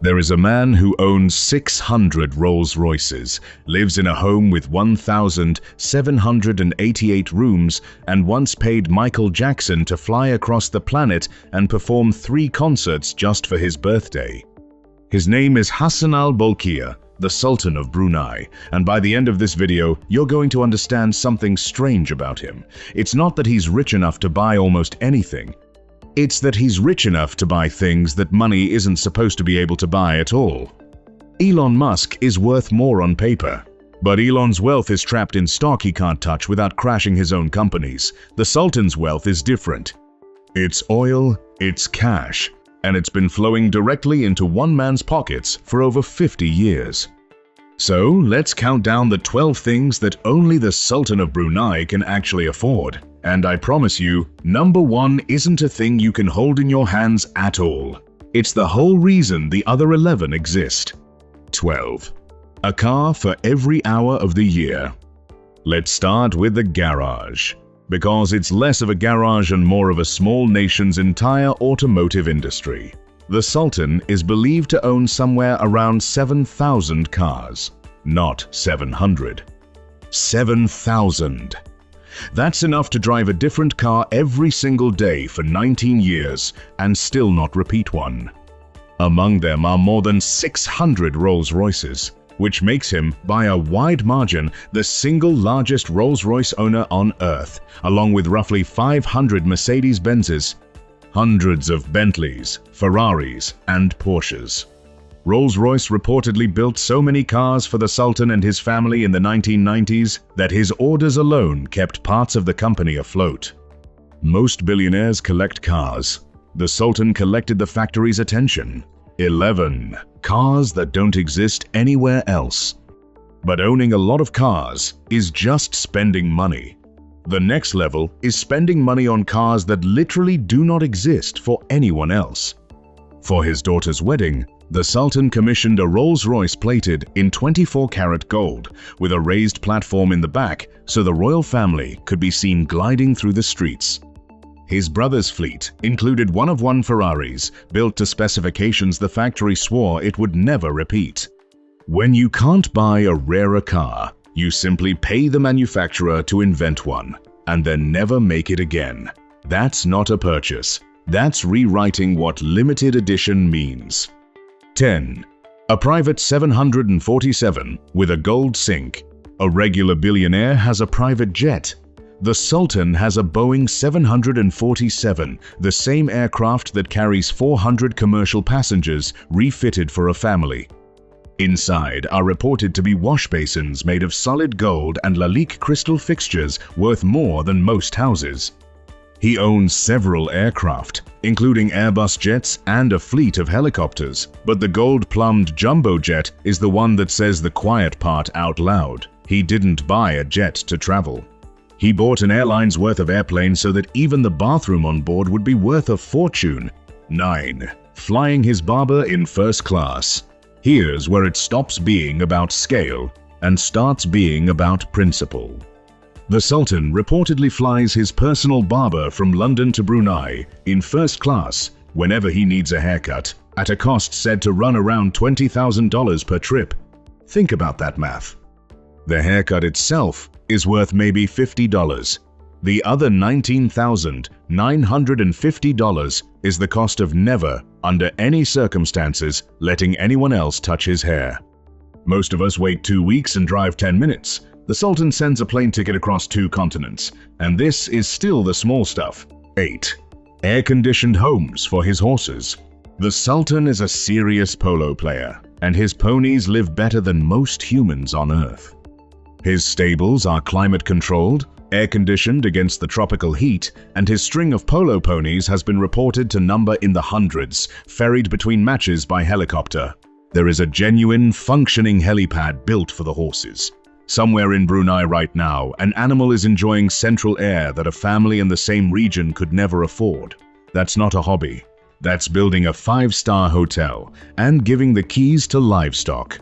There is a man who owns 600 Rolls-Royces, lives in a home with 1,788 rooms, and once paid Michael Jackson to fly across the planet and perform 3 concerts just for his birthday. His name is Hassanal Bolkiah, the Sultan of Brunei, and by the end of this video, you're going to understand something strange about him. It's not that he's rich enough to buy almost anything. It's that he's rich enough to buy things that money isn't supposed to be able to buy at all. Elon Musk is worth more on paper, but Elon's wealth is trapped in stock he can't touch without crashing his own companies. The Sultan's wealth is different. It's oil, it's cash, and it's been flowing directly into one man's pockets for over 50 years. So let's count down the 12 things that only the Sultan of Brunei can actually afford. And I promise you, number 1 isn't a thing you can hold in your hands at all. It's the whole reason the other 11 exist. 12. A car for every hour of the year. Let's start with the garage, because it's less of a garage and more of a small nation's entire automotive industry. The Sultan is believed to own somewhere around 7,000 cars, not 700. 7,000. That's enough to drive a different car every single day for 19 years and still not repeat one. Among them are more than 600 Rolls-Royces, which makes him, by a wide margin, the single largest Rolls-Royce owner on Earth, along with roughly 500 Mercedes-Benzes, hundreds of Bentleys, Ferraris, and Porsches. Rolls-Royce reportedly built so many cars for the Sultan and his family in the 1990s that his orders alone kept parts of the company afloat. Most billionaires collect cars. The Sultan collected the factory's attention. 11. Cars that don't exist anywhere else. But owning a lot of cars is just spending money. The next level is spending money on cars that literally do not exist for anyone else. For his daughter's wedding, the Sultan commissioned a Rolls-Royce plated in 24-karat gold with a raised platform in the back so the royal family could be seen gliding through the streets. His brother's fleet included one-of-one Ferraris built to specifications the factory swore it would never repeat. When you can't buy a rarer car, you simply pay the manufacturer to invent one and then never make it again. That's not a purchase. That's rewriting what limited edition means. 10. A private 747 with a gold sink. A regular billionaire has a private jet. The Sultan has a Boeing 747, the same aircraft that carries 400 commercial passengers refitted for a family. Inside are reported to be wash basins made of solid gold and Lalique crystal fixtures worth more than most houses. He owns several aircraft, including Airbus jets and a fleet of helicopters, but the gold-plumbed jumbo jet is the one that says the quiet part out loud. He didn't buy a jet to travel. He bought an airline's worth of airplanes so that even the bathroom on board would be worth a fortune. 9. Flying his barber in first class. Here's where it stops being about scale and starts being about principle. The Sultan reportedly flies his personal barber from London to Brunei in first class whenever he needs a haircut, at a cost said to run around $20,000 per trip. Think about that math. The haircut itself is worth maybe $50. The other $19,950 is the cost of never, under any circumstances, letting anyone else touch his hair. Most of us wait 2 weeks and drive 10 minutes. The Sultan sends a plane ticket across 2 continents, and this is still the small stuff. 8. Air-conditioned homes for his horses. The Sultan is a serious polo player, and his ponies live better than most humans on Earth. His stables are climate-controlled, air-conditioned against the tropical heat, and his string of polo ponies has been reported to number in the hundreds, ferried between matches by helicopter. There is a genuine, functioning helipad built for the horses. Somewhere in Brunei right now, an animal is enjoying central air that a family in the same region could never afford. That's not a hobby. That's building a 5-star hotel and giving the keys to livestock.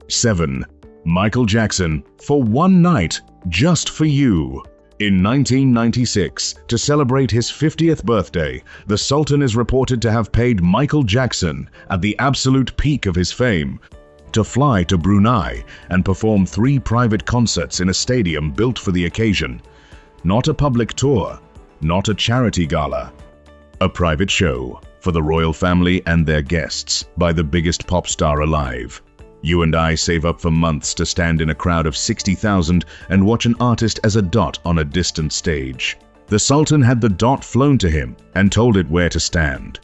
7. Michael Jackson, for one night, just for you. In 1996, to celebrate his 50th birthday, the Sultan is reported to have paid Michael Jackson, at the absolute peak of his fame, to fly to Brunei and perform 3 private concerts in a stadium built for the occasion. Not a public tour, not a charity gala. A private show for the royal family and their guests by the biggest pop star alive. You and I save up for months to stand in a crowd of 60,000 and watch an artist as a dot on a distant stage. The Sultan had the dot flown to him and told it where to stand.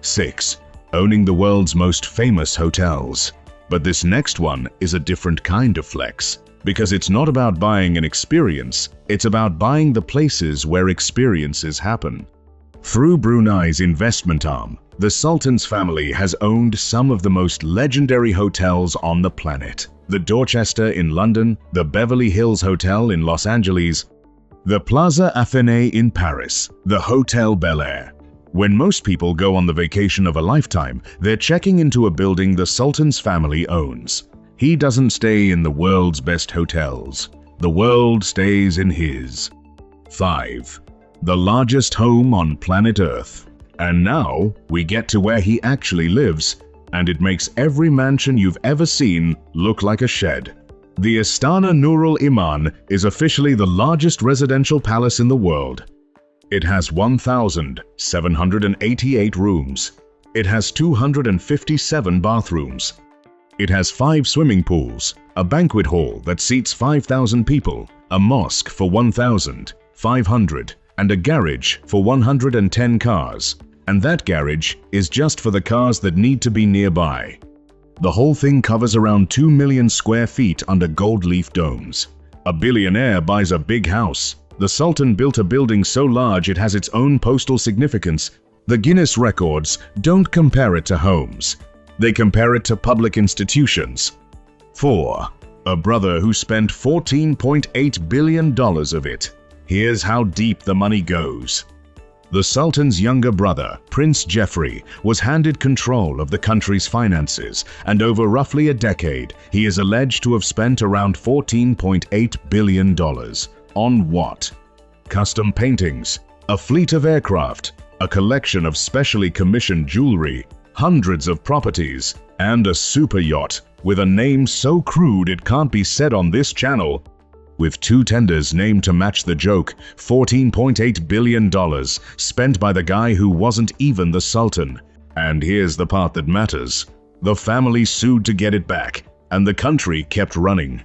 6. Owning the world's most famous hotels. But this next one is a different kind of flex, because it's not about buying an experience, it's about buying the places where experiences happen. Through Brunei's investment arm, the Sultan's family has owned some of the most legendary hotels on the planet. The Dorchester in London, the Beverly Hills Hotel in Los Angeles, the Plaza Athénée in Paris, the Hotel Bel Air. When most people go on the vacation of a lifetime, they're checking into a building the Sultan's family owns. He doesn't stay in the world's best hotels. The world stays in his. 5. The largest home on planet Earth. And now, we get to where he actually lives, and it makes every mansion you've ever seen look like a shed. The Istana Nurul Iman is officially the largest residential palace in the world. It has 1,788 rooms. It has 257 bathrooms. It has 5 swimming pools, a banquet hall that seats 5,000 people, a mosque for 1,500, and a garage for 110 cars. And that garage is just for the cars that need to be nearby. The whole thing covers around 2 million square feet under gold leaf domes. A billionaire buys a big house. The Sultan built a building so large it has its own postal significance. The Guinness records don't compare it to homes. They compare it to public institutions. 4. A brother who spent $14.8 billion of it. Here's how deep the money goes. The Sultan's younger brother, Prince Geoffrey, was handed control of the country's finances, and over roughly a decade, he is alleged to have spent around $14.8 billion. On what? Custom paintings, a fleet of aircraft, a collection of specially commissioned jewelry, hundreds of properties, and a super yacht with a name so crude it can't be said on this channel. With 2 tenders named to match the joke, $14.8 billion spent by the guy who wasn't even the Sultan. And here's the part that matters. The family sued to get it back, and the country kept running.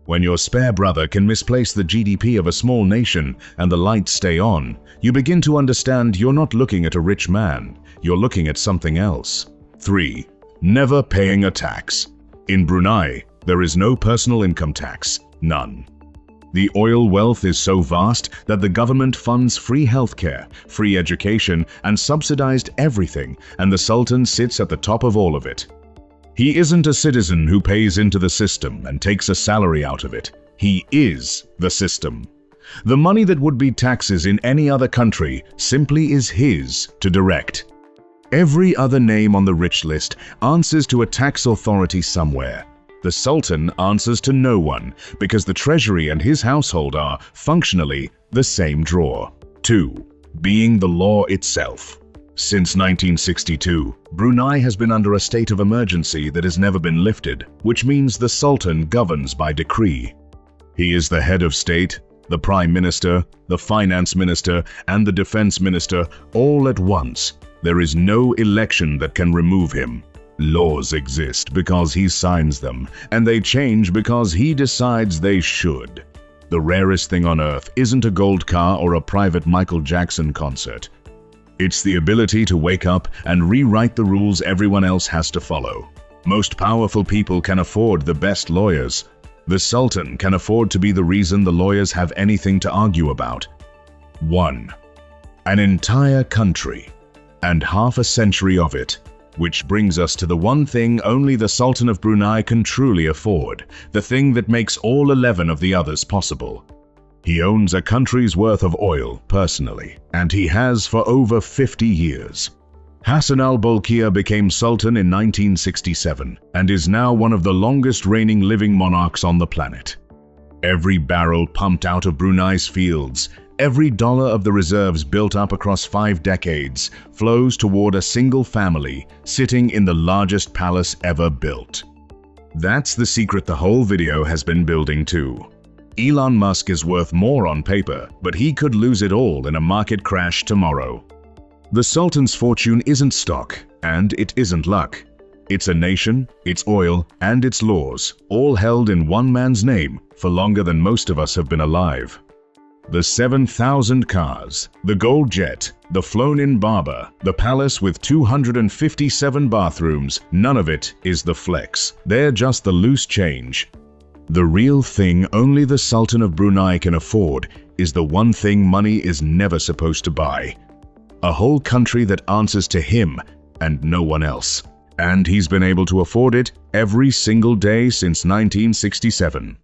When your spare brother can misplace the GDP of a small nation and the lights stay on, you begin to understand you're not looking at a rich man, you're looking at something else. 3. Never paying a tax. In Brunei, there is no personal income tax, none. The oil wealth is so vast that the government funds free healthcare, free education, and subsidized everything, and the Sultan sits at the top of all of it. He isn't a citizen who pays into the system and takes a salary out of it. He is the system. The money that would be taxes in any other country simply is his to direct. Every other name on the rich list answers to a tax authority somewhere. The Sultan answers to no one because the treasury and his household are, functionally, the same drawer. 2. Being the law itself. Since 1962, Brunei has been under a state of emergency that has never been lifted, which means the Sultan governs by decree. He is the head of state, the prime minister, the finance minister, and the defense minister all at once. There is no election that can remove him. Laws exist because he signs them, and they change because he decides they should. The rarest thing on earth isn't a gold car or a private Michael Jackson concert. It's the ability to wake up and rewrite the rules everyone else has to follow. Most powerful people can afford the best lawyers. The Sultan can afford to be the reason the lawyers have anything to argue about. 1. An entire country, and half a century of it. Which brings us to the one thing only the Sultan of Brunei can truly afford, the thing that makes all 11 of the others possible. He owns a country's worth of oil, personally, and he has for over 50 years. Hassanal Bolkiah became Sultan in 1967, and is now one of the longest reigning living monarchs on the planet. Every barrel pumped out of Brunei's fields, every dollar of the reserves built up across 5 decades flows toward a single family sitting in the largest palace ever built. That's the secret the whole video has been building to. Elon Musk is worth more on paper, but he could lose it all in a market crash tomorrow. The Sultan's fortune isn't stock, and it isn't luck. It's a nation, its oil, and its laws, all held in one man's name for longer than most of us have been alive. The 7,000 cars, the gold jet, the flown-in barber, the palace with 257 bathrooms, none of it is the flex. They're just the loose change. The real thing only the Sultan of Brunei can afford is the one thing money is never supposed to buy. A whole country that answers to him and no one else. And he's been able to afford it every single day since 1967.